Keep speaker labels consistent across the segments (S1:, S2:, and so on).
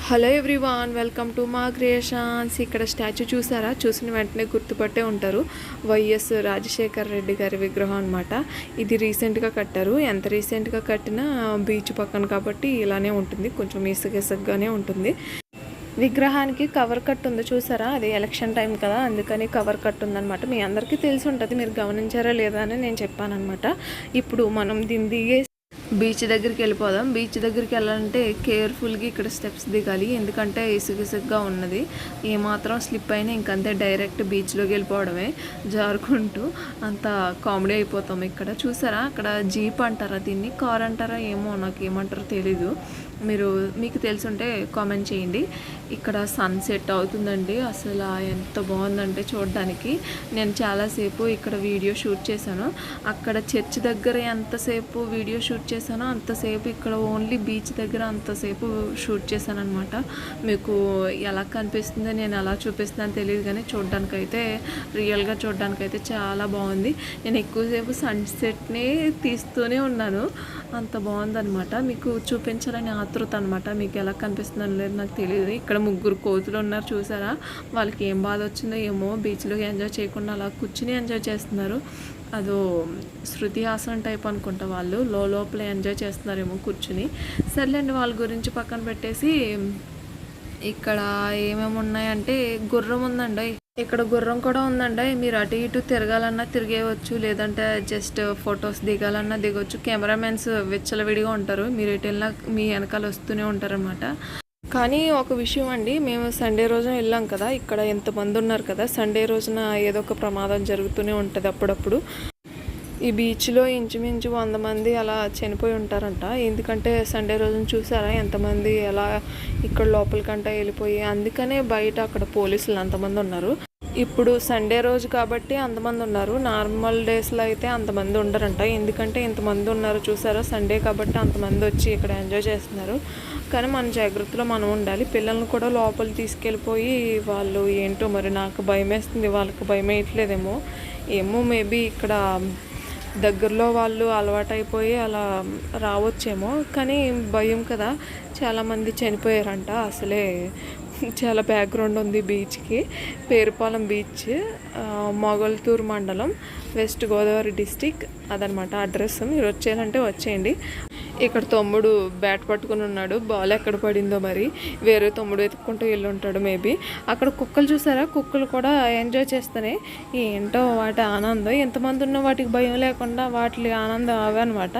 S1: Hello everyone, welcome to మా creations. ఇక్కడ statue చూసారా? చూసిన వెంటనే గుర్తుపట్టే ఉంటారు. వైఎస్ రాజశేఖర్ రెడ్డి గారి విగ్రహం అనమాట. ఇది రీసెంట్గా కట్టారు. ఎంత రీసెంట్గా కట్టినా బీచ్ పక్కన కాబట్టి ఇలానే ఉంటుంది, కొంచెం ఇసుకగానే ఉంటుంది. విగ్రహానికి కవర్ కట్ ఉంది చూసారా? అది ఎలక్షన్ టైం కదా, అందుకని కవర్ కట్ ఉందనమాట. మీ అందరికీ తెలిసి ఉంటుంది, మీరు గమనించారా లేదా అని నేను చెప్పానమాట. ఇప్పుడు మనం దీన్ని దిగే బీచ్ దగ్గరికి వెళ్ళిపోదాం. బీచ్ దగ్గరికి వెళ్ళాలంటే కేర్ఫుల్గా ఇక్కడ స్టెప్స్ దిగాలి, ఎందుకంటే ఇసుగుగా ఉన్నది. ఏమాత్రం స్లిప్ అయినా ఇంకంతే డైరెక్ట్ బీచ్లోకి వెళ్ళిపోవడమే జారుకుంటూ. అంత కామెడీ అయిపోతాం. ఇక్కడ చూసారా? అక్కడ జీప్ అంటారా, దీన్ని కార్ అంటారా, ఏమో నాకు ఏమంటారో తెలీదు. మీకు తెలుసుంటే కామెంట్ చేయండి. ఇక్కడ సన్సెట్ అవుతుందండి. అసలు ఎంత బాగుందంటే చూడడానికి. నేను చాలాసేపు ఇక్కడ వీడియో షూట్ చేశాను. అక్కడ చర్చ్ దగ్గర ఎంతసేపు వీడియో షూట్ చేశానో అంతసేపు ఇక్కడ ఓన్లీ బీచ్ దగ్గర అంతసేపు షూట్ చేశాను అనమాట. మీకు ఎలా కనిపిస్తుందో నేను ఎలా చూపిస్తున్నాను తెలియదు, కానీ చూడడానికైతే రియల్గా చూడడానికైతే చాలా బాగుంది. నేను ఎక్కువసేపు సన్సెట్ని తీస్తూనే ఉన్నాను, అంత బాగుందనమాట. మీకు చూపించాలని ఆతృత అనమాట. మీకు ఎలా కనిపిస్తుందని లేదు నాకు తెలియదు. ఇక్కడ ముగ్గురు కోతులు ఉన్నారు చూసారా? వాళ్ళకి ఏం బాధ వచ్చిందో ఏమో, బీచ్లో ఎంజాయ్ చేయకుండా అలా కూర్చుని ఎంజాయ్ చేస్తున్నారు. అదో శృతి హాసన్ టైప్ అనుకుంటా. వాళ్ళు లోపల ఎంజాయ్ చేస్తున్నారేమో కూర్చుని. సర్లేండి, వాళ్ళ గురించి పక్కన పెట్టేసి ఇక్కడ ఏమేమి ఉన్నాయంటే గుర్రం ఉందండి. ఇక్కడ గుర్రం కూడా ఉందండి. మీరు అటు ఇటు తిరగాలన్నా తిరిగేయవచ్చు, లేదంటే జస్ట్ ఫొటోస్ దిగాలన్నా దిగవచ్చు. కెమెరామెన్స్ విచ్చలవిడిగా ఉంటారు, మీరు ఎటు వెళ్ళినా మీ వెనకాల వస్తూనే ఉంటారనమాట. కానీ ఒక విషయం అండి, మేము సండే రోజున వెళ్ళాం కదా, ఇక్కడ ఎంతమంది ఉన్నారు కదా, సండే రోజున ఏదో ఒక ప్రమాదం జరుగుతూనే ఉంటుంది అప్పుడప్పుడు. ఈ బీచ్లో ఇంచుమించు 100 మంది అలా చనిపోయి ఉంటారంట. ఎందుకంటే సండే రోజున చూసారా ఎంతమంది ఎలా ఇక్కడ లోపలికంట వెళ్ళిపోయి. అందుకనే బయట అక్కడ పోలీసులు అంతమంది ఉన్నారు. ఇప్పుడు సండే రోజు కాబట్టి అంతమంది ఉన్నారు. నార్మల్ డేస్లో అయితే అంతమంది ఉండరంట. ఎందుకంటే ఇంతమంది ఉన్నారు చూసారా, సండే కాబట్టి అంతమంది వచ్చి ఇక్కడ ఎంజాయ్ చేస్తున్నారు. కానీ మన జాగ్రత్తలో మనం ఉండాలి. పిల్లల్ని కూడా లోపల తీసుకెళ్ళిపోయి వాళ్ళు ఏంటో మరి, నాకు భయం వేస్తుంది, వాళ్ళకి భయం వేయట్లేదేమో ఏమో. మేబీ ఇక్కడ దగ్గరలో వాళ్ళు అలవాటైపోయి అలా రావచ్చేమో, కానీ భయం కదా. చాలామంది చనిపోయారంట. అసలే చాలా బ్యాక్గ్రౌండ్ ఉంది బీచ్కి. పేరుపాలెం బీచ్, మొగల్తూరు మండలం, వెస్ట్ గోదావరి డిస్టిక్, అదనమాట అడ్రస్. మీరు వచ్చేయాలంటే వచ్చేయండి. ఇక్కడ తమ్ముడు బ్యాట్ పట్టుకుని ఉన్నాడు, బాల్ ఎక్కడ పడిందో మరి, వేరే తమ్ముడు వెతుక్కుంటూ వెళ్ళి ఉంటాడు మేబీ. అక్కడ కుక్కలు చూసారా? కుక్కలు కూడా ఎంజాయ్ చేస్తాయి. ఏంటో వాటి ఆనందం. ఎంతమంది ఉన్నా వాటికి భయం లేకుండా వాటి ఆనందం అవే అనమాట.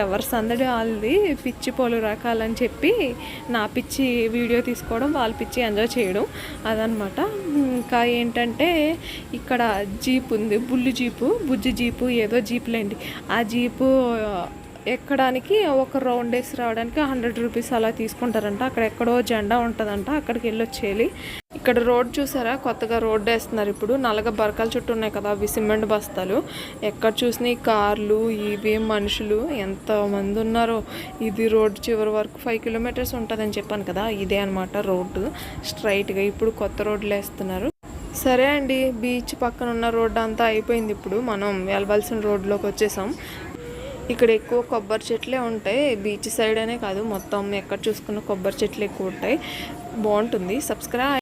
S1: ఎవరి సందడి వాళ్ళది. పిచ్చి పలు రకాలని చెప్పి నా పిచ్చి వీడియో తీసుకోవడం, వాళ్ళ పిచ్చి ఎంజాయ్ చేయడం, అదనమాట. ఇంకా ఏంటంటే ఇక్కడ జీప్ ఉంది, బుజ్జి జీపు ఏదో జీపులేండి. ఆ జీపు ఎక్కడానికి ఒక రౌండ్ వేసి రావడానికి 100 రూపీస్ అలా తీసుకుంటారంట. అక్కడ ఎక్కడో జెండా ఉంటుందంట, అక్కడికి వెళ్ళి వచ్చేయాలి. ఇక్కడ రోడ్ చూసారా? కొత్తగా రోడ్డు వేస్తున్నారు ఇప్పుడు. నల్లగా బరకాల చుట్టూ ఉన్నాయి కదా, అవి సిమెంట్ బస్తాలు. ఎక్కడ చూసినా ఈ కార్లు, ఇవి మనుషులు ఎంతమంది ఉన్నారో. ఇది రోడ్డు చివరి వరకు 5 కిలోమీటర్స్ ఉంటుందని చెప్పాను కదా, ఇదే అనమాట రోడ్డు స్ట్రైట్గా. ఇప్పుడు కొత్త రోడ్లు వేస్తున్నారు. సరే అండి, బీచ్ పక్కన ఉన్న రోడ్డు అంతా అయిపోయింది. ఇప్పుడు మనం వెళ్ళవలసిన రోడ్లోకి వచ్చేసాం. ఇక్కడ ఎక్కువ కొబ్బరి చెట్లే ఉంటాయి. బీచ్ సైడ్ అనే కాదు, మొత్తం ఎక్కడ చూసుకున్న కొబ్బరి చెట్లు ఎక్కువ ఉంటాయి. బాగుంటుంది. సబ్స్క్రైబ్.